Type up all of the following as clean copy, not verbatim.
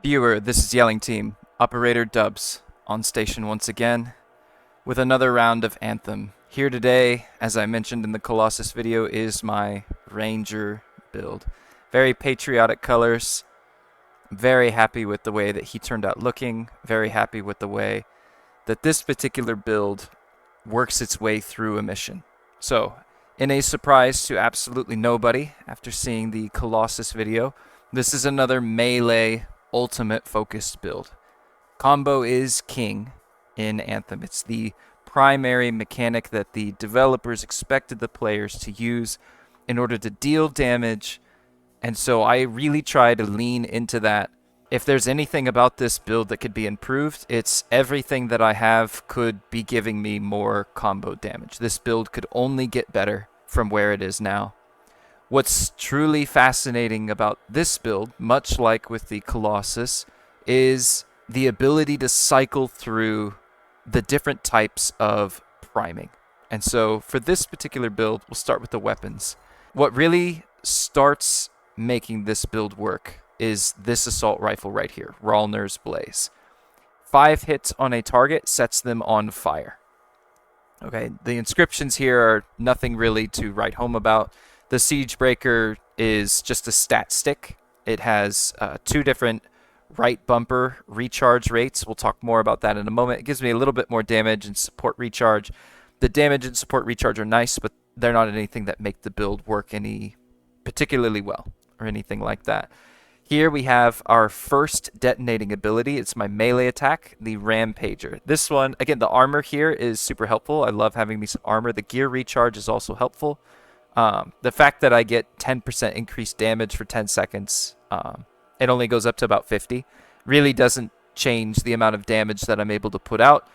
Viewer, this is Yelling Team, Operator Dubs, on station once again, with another round of Anthem. Here today, as I mentioned in the Colossus video, is my Ranger build. Very patriotic colors, very happy with the way that he turned out looking, very happy with the way that this particular build works its way through a mission. So, in a surprise to absolutely nobody, after seeing the Colossus video, this is another melee ultimate focused build. Combo is king in Anthem. It's the primary mechanic that the developers expected the players to use in order to deal damage, and so I really try to lean into that. If there's anything about this build that could be improved, it's everything that I have could be giving me more combo damage. This build could only get better from where it is now. What's truly fascinating about this build, much like with the Colossus, is the ability to cycle through the different types of priming. And so for this particular build, we'll start with the weapons. What really starts making this build work is this assault rifle right here, Rallner's Blaze. 5 hits on a target sets them on fire. Okay, the inscriptions here are nothing really to write home about. The Siege Breaker is just a stat stick. It has 2 different right bumper recharge rates. We'll talk more about that in a moment. It gives me a little bit more damage and support recharge. The damage and support recharge are nice, but they're not anything that make the build work any particularly well or anything like that. Here we have our first detonating ability. It's my melee attack, the Rampager. This one, again, the armor here is super helpful. I love having me some armor. The gear recharge is also helpful. The fact that I get 10% increased damage for 10 seconds, it only goes up to about 50, really doesn't change the amount of damage that I'm able to put out.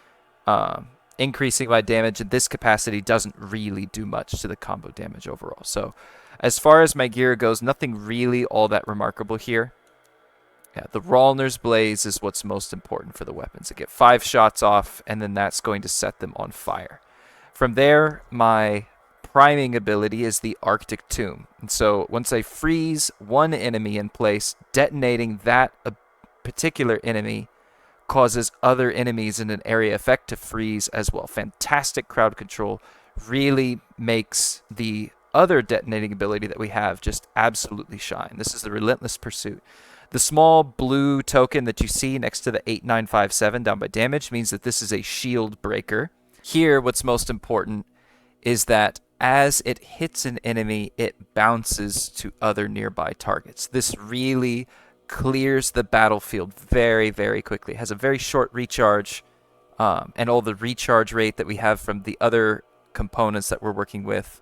Increasing my damage in this capacity doesn't really do much to the combo damage overall. So as far as my gear goes, nothing really all that remarkable here. Yeah, the Rallner's Blaze is what's most important for the weapons. I get 5 shots off, and then that's going to set them on fire. From there, my priming ability is the Arctic Tomb. And so once I freeze one enemy in place, detonating that particular enemy causes other enemies in an area effect to freeze as well. Fantastic crowd control. Really makes the other detonating ability that we have just absolutely shine. This is the Relentless Pursuit. The small blue token that you see next to the 8957 down by damage means that this is a shield breaker. Here, what's most important is that as it hits an enemy, it bounces to other nearby targets. This really clears the battlefield very, very quickly. It has a very short recharge, and all the recharge rate that we have from the other components that we're working with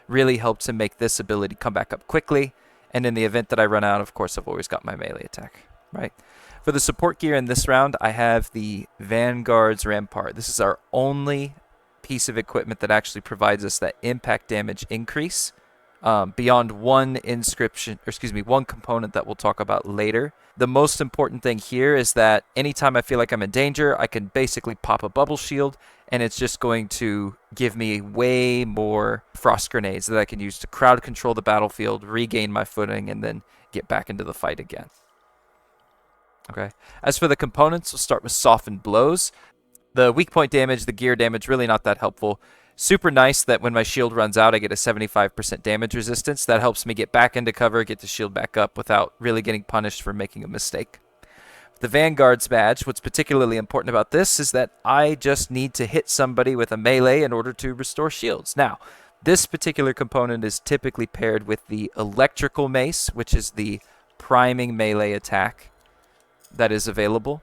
really help to make this ability come back up quickly. And in the event that I run out, of course, I've always got my melee attack, right? For the support gear in this round, I have the Vanguard's Rampart. This is our only piece of equipment that actually provides us that impact damage increase beyond one component that we'll talk about later. The most important thing here is that anytime I feel like I'm in danger, I can basically pop a bubble shield, and it's just going to give me way more frost grenades that I can use to crowd control the battlefield, regain my footing, and then get back into the fight again. Okay. As for the components, we'll start with Softened Blows. The weak point damage, the gear damage, really not that helpful. Super nice that when my shield runs out, I get a 75% damage resistance. That helps me get back into cover, get the shield back up without really getting punished for making a mistake. The Vanguard's badge, what's particularly important about this is that I just need to hit somebody with a melee in order to restore shields. Now, this particular component is typically paired with the Electrical Mace, which is the priming melee attack that is available.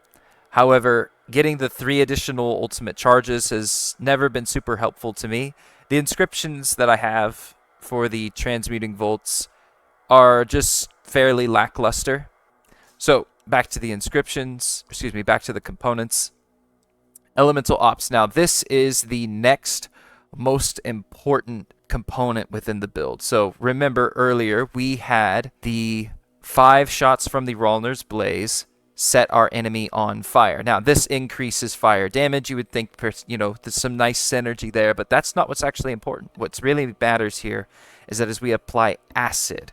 However, getting the 3 additional ultimate charges has never been super helpful to me. The inscriptions that I have for the Transmuting Volts are just fairly lackluster. So, back to the back to the components. Elemental Ops. Now, this is the next most important component within the build. So, remember earlier, we had the 5 shots from the Rallner's Blaze set our enemy on fire. Now, this increases fire damage. You would think, there's some nice synergy there, but that's not what's actually important. What's really matters here is that as we apply acid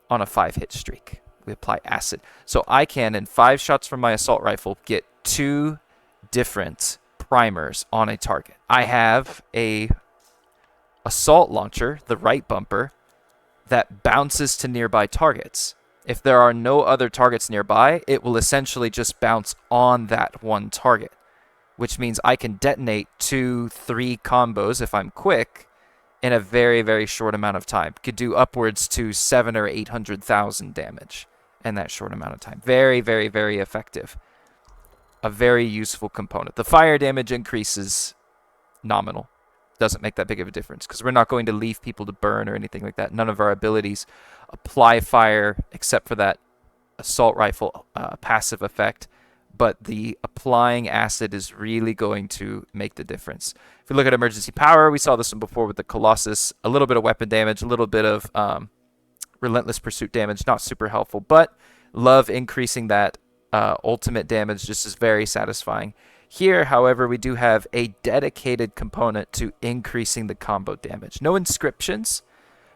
on a 5-hit streak, we apply acid. So I can, in 5 shots from my assault rifle, get 2 different primers on a target. I have a assault launcher, the right bumper, that bounces to nearby targets. If there are no other targets nearby, it will essentially just bounce on that one target, which means I can detonate 2-3 combos if I'm quick in a very, very short amount of time. Could do upwards to 700,000 or 800,000 damage in that short amount of time. Very, very, very effective. A very useful component. The fire damage increases nominal. Doesn't make that big of a difference because we're not going to leave people to burn or anything like that. None of our abilities apply fire except for that assault rifle passive effect. But the applying acid is really going to make the difference. If you look at emergency power, we saw this one before with the Colossus. A little bit of weapon damage, a little bit of relentless pursuit damage. Not super helpful, but love increasing that ultimate damage. Just is very satisfying. Here, however, we do have a dedicated component to increasing the combo damage. No inscriptions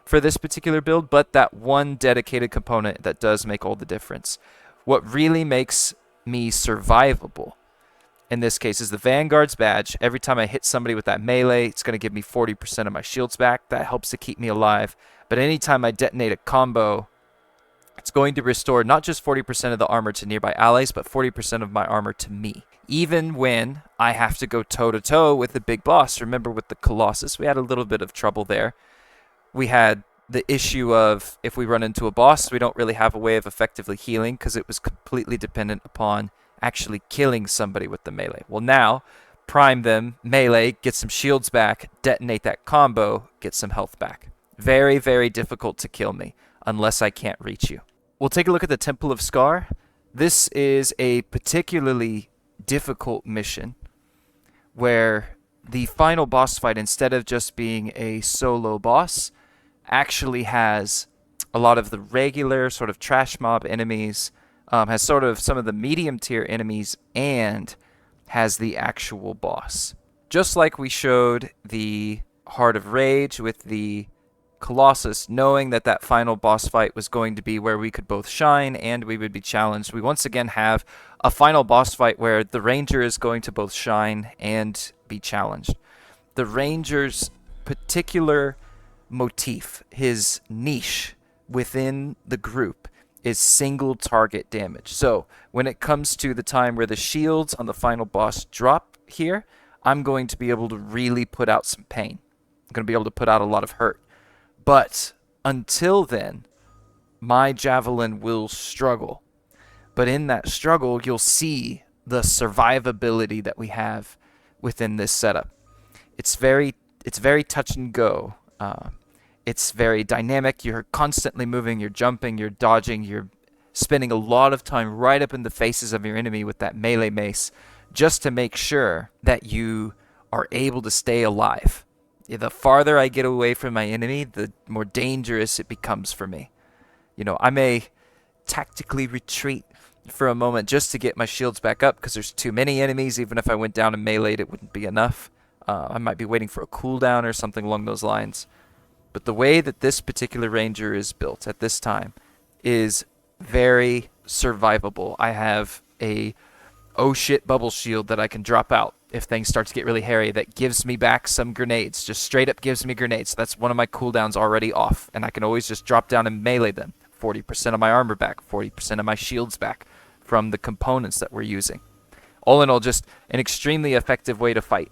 for this particular build, but that one dedicated component that does make all the difference. What really makes me survivable in this case is the Vanguard's badge. Every time I hit somebody with that melee, it's going to give me 40% of my shields back. That helps to keep me alive. But anytime I detonate a combo, it's going to restore not just 40% of the armor to nearby allies, but 40% of my armor to me. Even when I have to go toe-to-toe with the big boss. Remember with the Colossus, we had a little bit of trouble there. We had the issue of if we run into a boss, we don't really have a way of effectively healing because it was completely dependent upon actually killing somebody with the melee. Well, now, prime them, melee, get some shields back, detonate that combo, get some health back. Very, very difficult to kill me unless I can't reach you. We'll take a look at the Temple of Scar. This is a particularly difficult mission where the final boss fight, instead of just being a solo boss, actually has a lot of the regular sort of trash mob enemies, has sort of some of the medium tier enemies, and has the actual boss. Just like we showed the Heart of Rage with the Colossus, knowing that that final boss fight was going to be where we could both shine and we would be challenged, we once again have a final boss fight where the Ranger is going to both shine and be challenged. The Ranger's particular motif, his niche within the group, is single target damage. So when it comes to the time where the shields on the final boss drop here, I'm going to be able to really put out some pain. I'm going to be able to put out a lot of hurt. But until then, my javelin will struggle. But in that struggle, you'll see the survivability that we have within this setup. It's very touch and go. It's very dynamic. You're constantly moving, you're jumping, you're dodging, you're spending a lot of time right up in the faces of your enemy with that melee mace just to make sure that you are able to stay alive. The farther I get away from my enemy, the more dangerous it becomes for me. You know, I may tactically retreat for a moment just to get my shields back up because there's too many enemies. Even if I went down and meleeed, it wouldn't be enough. I might be waiting for a cooldown or something along those lines. But the way that this particular Ranger is built at this time is very survivable. I have a oh shit bubble shield that I can drop out if things start to get really hairy that gives me back some grenades. Just straight up gives me grenades. So that's one of my cooldowns already off. And I can always just drop down and melee them. 40% of my armor back, 40% of my shields back from the components that we're using. All in all, just an extremely effective way to fight.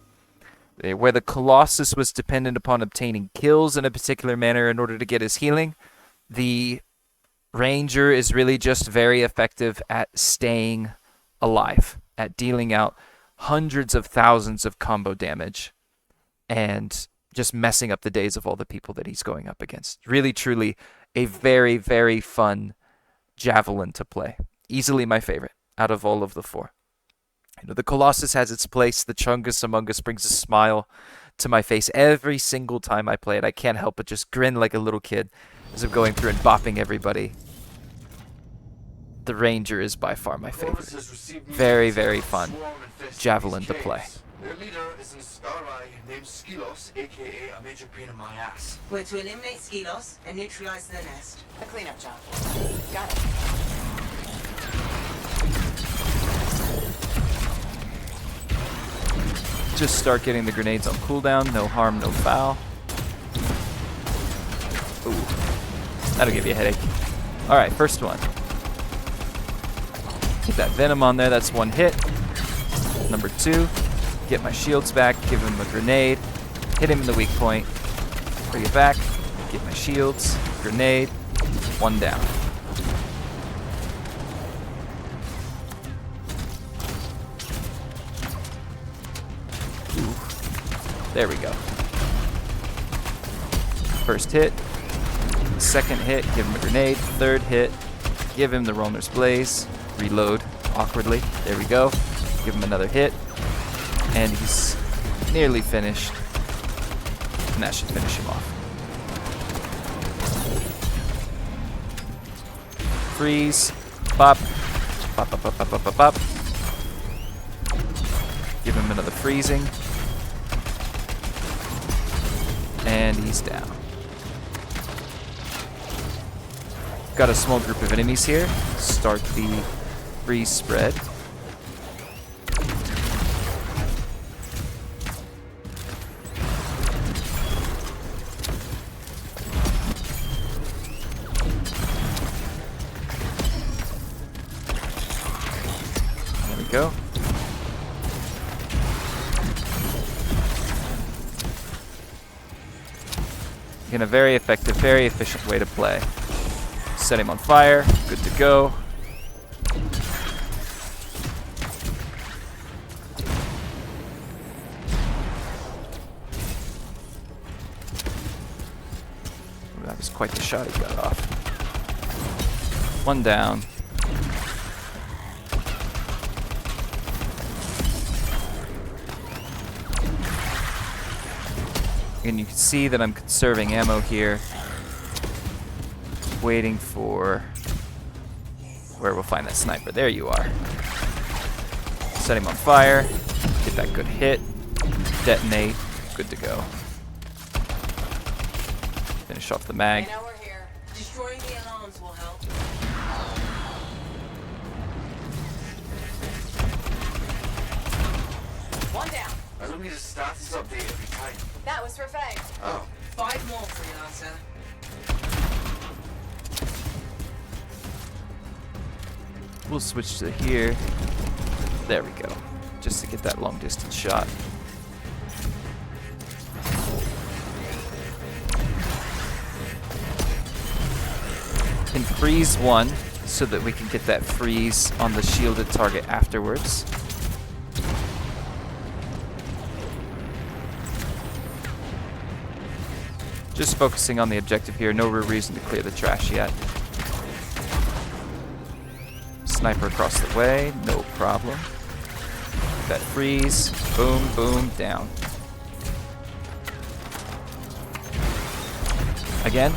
Where the Colossus was dependent upon obtaining kills in a particular manner in order to get his healing, the Ranger is really just very effective at staying alive, at dealing out hundreds of thousands of combo damage and just messing up the days of all the people that he's going up against. Really, truly a very, very fun javelin to play. Easily my favorite out of all of the 4. You know, the Colossus has its place. The Chungus Among Us brings a smile to my face every single time I play it. I can't help but just grin like a little kid as I'm going through and bopping everybody. The Ranger is by far my favorite. Very, very fun javelin to play. Their leader is an Scarrai named Skelos, aka a major pain in my ass. We're to eliminate Skelos and neutralize their nest. A cleanup job. Got it. just start getting the grenades on cooldown. No harm, no foul. Ooh, that'll give you a headache. Alright, first one. Get that venom on there, that's one hit. Number 2, get my shields back, give him a grenade, hit him in the weak point, bring it back, get my shields, grenade, 1 down. Ooh. There we go. First hit, second hit, give him a grenade, third hit, give him the Roamer's Blaze, reload awkwardly, there we go, give him another hit, and he's nearly finished, and that should finish him off. Freeze, pop, pop, pop, pop, pop, pop, pop, pop. Give him another freezing, and he's down. Got a small group of enemies here. Start the freeze spread. There we go. Again, a very effective, very efficient way to play. Set him on fire, good to go. Ooh, that was quite the shot he got off. 1 down. And you can see that I'm conserving ammo here. Waiting for where we'll find that sniper. There you are. Set him on fire. Get that good hit. Detonate. Good to go. Finish off the mag. Now we're here. Destroying the alarms will help. One down. I don't need a status update every time. That was for Fang. Oh. 5 more, freelancer. We'll switch to here. There we go. Just to get that long distance shot. And freeze 1 so that we can get that freeze on the shielded target afterwards. Just focusing on the objective here. No real reason to clear the trash yet. Sniper across the way, no problem. That freeze, boom, boom, down. Again,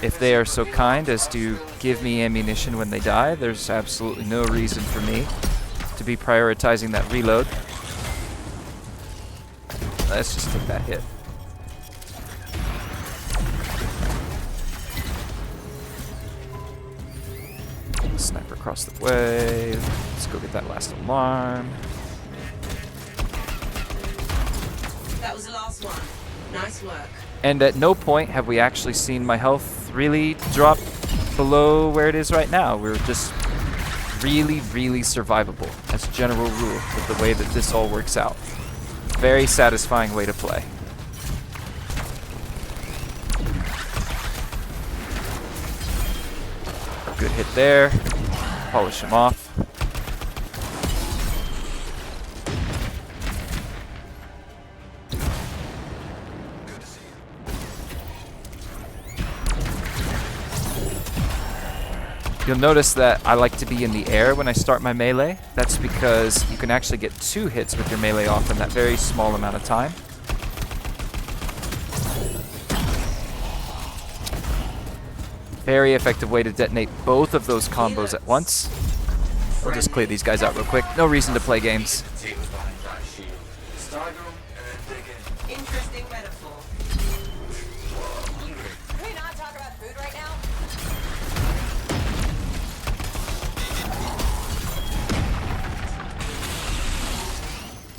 if they are so kind as to give me ammunition when they die, there's absolutely no reason for me to be prioritizing that reload. Let's just take that hit. Sniper across the way. Let's go get that last alarm. That was the last one. Nice work. And at no point have we actually seen my health really drop below where it is right now. We're just really, really survivable as a general rule with the way that this all works out. Very satisfying way to play. A good hit there. Polish him off. You'll notice that I like to be in the air when I start my melee. That's because you can actually get 2 hits with your melee off in that very small amount of time. Very effective way to detonate both of those combos at once. We'll just clear these guys out real quick. No reason to play games. Take was behind that shield. Stagger him and then dig in. Interesting metaphor. Can we not talk about food right now?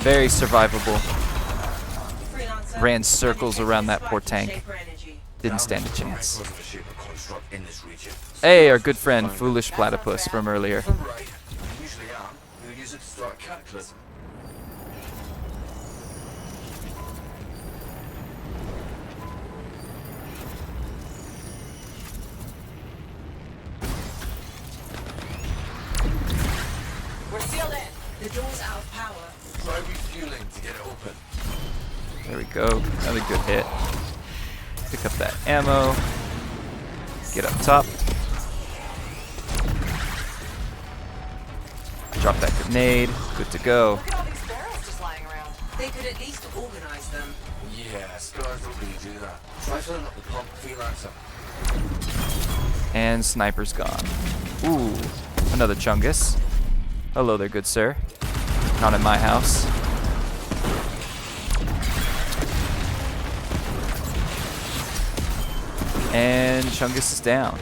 Very survivable. ran circles around that poor tank. Shaper energy. Didn't stand a chance. Because of a shape of construct in this region. Hey, our good friend Foolish Platypus from earlier. If I'm right, I usually am, we'll use it to start a cataclysm. We're sealed in. The door's out of power. Try refueling to get it open. There we go. Another good hit. Pick up that ammo. Get up top. Drop that grenade. Good to go. Look at all these barrels just lying around. They could at least organize them. Yeah, scars don't really do that. Try filling up the pump, freelancer. And sniper's gone. Ooh, another Chungus. Hello there, good sir. Not in my house. And Chungus is down.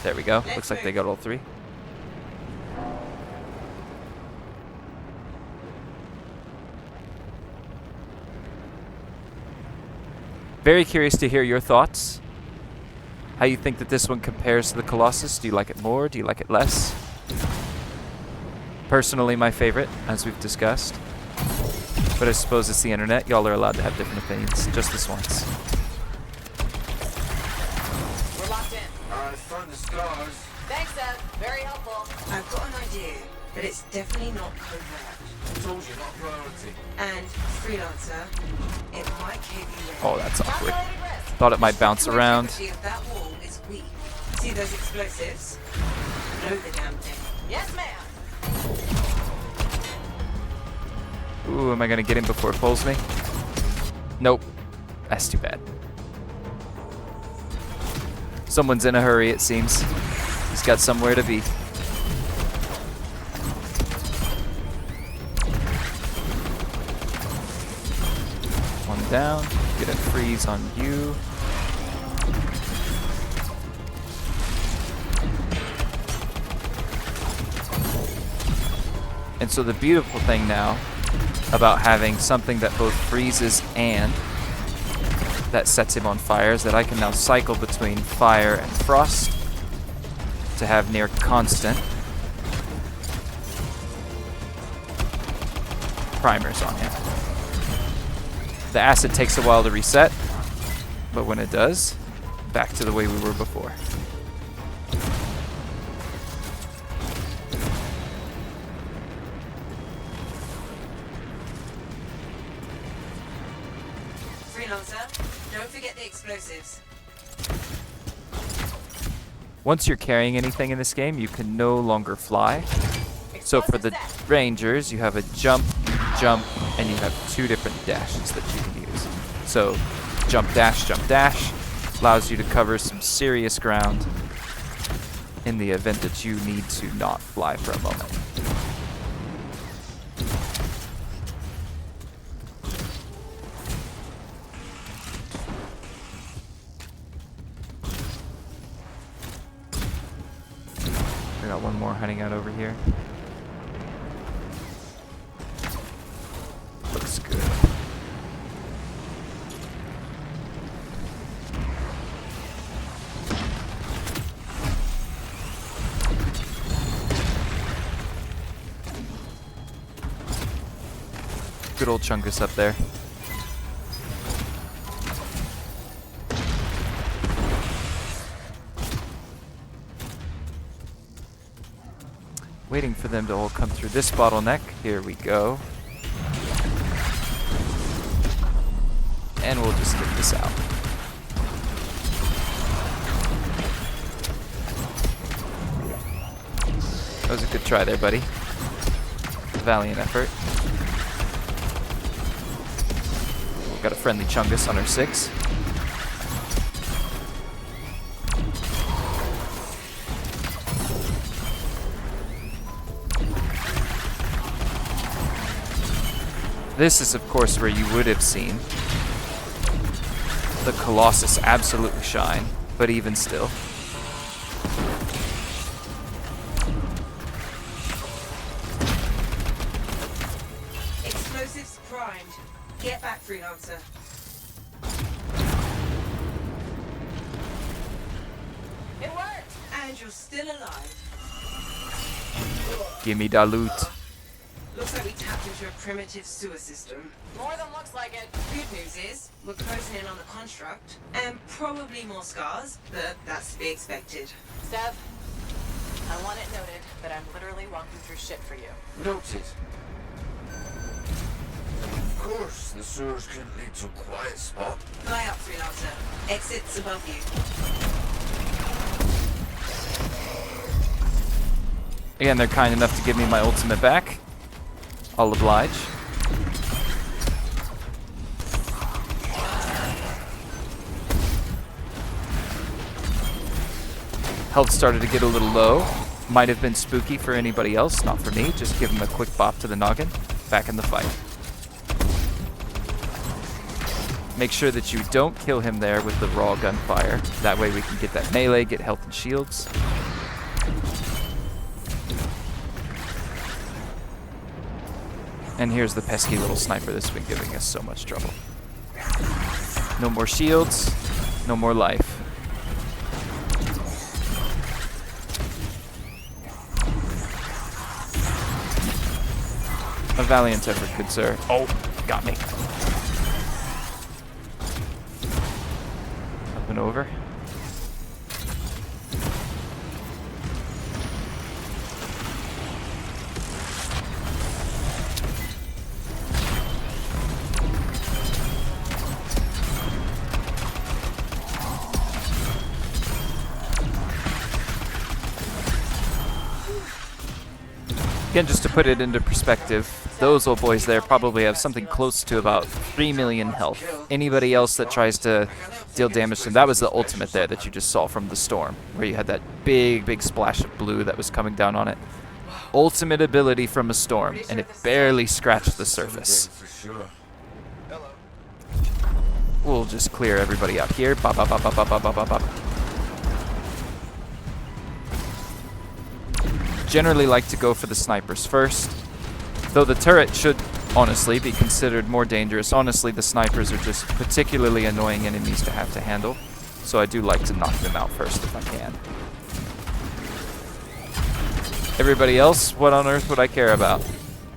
There we go. Looks like they got all three. Very curious to hear your thoughts. How you think that this one compares to the Colossus. Do you like it more? Do you like it less? Personally, my favorite, as we've discussed. But I suppose it's the internet. Y'all are allowed to have different opinions. Just this once. We're locked in. I found the scars. Thanks, Ev. Very helpful. I've got an idea, but it's definitely not covert. I told you, not a priority. And freelancer, it might cave you in. Oh, that's awkward. Calculated risk. Thought it might bounce around. The of that wall is weak. See those explosives? Blow the damn thing. Yes, ma'am. Ooh, am I gonna get him before it pulls me? Nope. That's too bad. Someone's in a hurry, it seems. He's got somewhere to be. One down. Get a freeze on you. And so the beautiful thing now about having something that both freezes and that sets him on fire is that I can now cycle between fire and frost to have near constant primers on him. The acid takes a while to reset, but when it does, back to the way we were before. Freelancer, don't forget the explosives. Once you're carrying anything in this game, you can no longer fly. So for the Rangers, you have a jump, and you have two different dashes that you can use. So jump dash allows you to cover some serious ground in the event that you need to not fly for a moment. We got one more hiding out over here. Looks good. Good old Chungus up there. Waiting for them to all come through this bottleneck. Here we go. And we'll just get this out. That was a good try there, buddy. Valiant effort. Got a friendly Chungus on our 6. This is, of course, where you would have seen the Colossus absolutely shine, but even still. primed. Get back, freelancer. It worked! And you're still alive. Gimme da loot. Looks like we tapped into a primitive sewer system. More than looks like it. Good news is, we're closing in on the construct, and probably more scars, but that's to be expected. Sev, I want it noted that I'm literally walking through shit for you. Noted. Of course, the sewers couldn't lead to a quiet spot. Fly up, freelancer. Exits above you. Again, they're kind enough to give me my ultimate back. I'll oblige. Health started to get a little low. Might have been spooky for anybody else, not for me. Just give him a quick bop to the noggin. Back in the fight. Make sure that you don't kill him there with the raw gunfire. That way we can get that melee, get health and shields. And here's the pesky little sniper that's been giving us so much trouble. No more shields, no more life. A valiant effort, good sir. Oh, got me. Up and over. Again, just to put it into perspective, those old boys there probably have something close to about 3 million health. Anybody else that tries to deal damage to them, that was the ultimate there that you just saw from the storm, where you had that big splash of blue that was coming down on it. Ultimate ability from a storm, and it barely scratched the surface. For sure. Hello. We'll just clear everybody out here. Bop, bop, bop, bop, bop, bop, bop, bop. Generally like to go for the snipers first, though the turret should honestly be considered more dangerous. Honestly, the snipers are just particularly annoying enemies to have to handle, so I do like to knock them out first if I can. Everybody else, what on earth would I care about?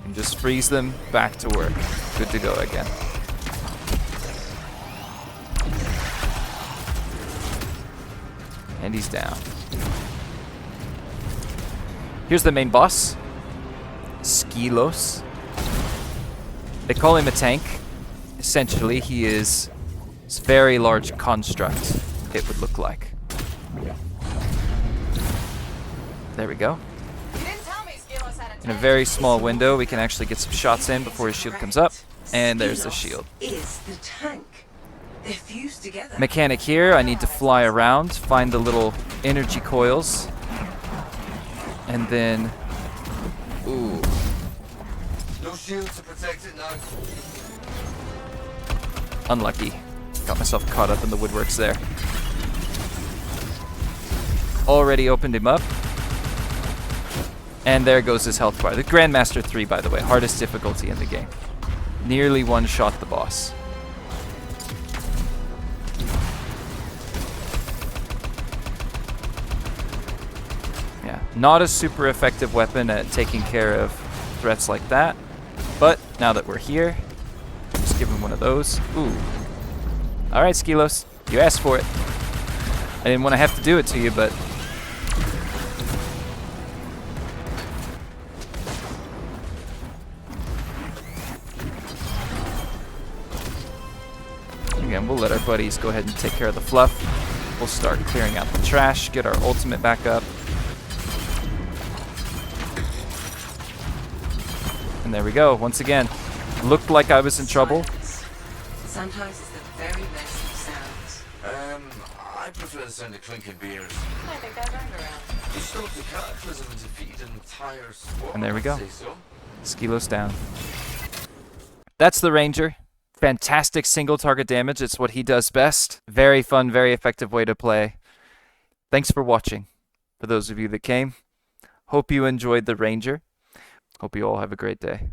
And just freeze them, back to work. Good to go again. And he's down. Here's the main boss, Skilos. They call him a tank. Essentially, he is this very large construct, it would look like. There we go. You didn't tell me Skilos had a In a very small window, we can actually get some shots in before his shield comes up. And there's the shield. Is the tank. They're fused together. Mechanic here, I need to fly around, find the little energy coils. And then, ooh. No shield to protect it now. Unlucky. Got myself caught up in the woodworks there. Already opened him up. And there goes his health bar. The Grandmaster 3, by the way. Hardest difficulty in the game. Nearly one-shot the boss. Yeah, not a super effective weapon at taking care of threats like that. But now that we're here, just give him one of those. Ooh. Alright, Skilos. You asked for it. I didn't want to have to do it to you, but... Again, we'll let our buddies go ahead and take care of the fluff. We'll start clearing out the trash, get our ultimate back up. And there we go. Once again, looked like I was in trouble. Sometimes it's the very best of sounds. I prefer the sound of clinking beers. I think I've earned around. You stopped the cataclysm and defeated an entire swarm. And there we I'd go. say so. Skilos down. That's the Ranger. Fantastic single target damage. It's what he does best. Very fun, very effective way to play. Thanks for watching. For those of you that came, hope you enjoyed the Ranger. Hope you all have a great day.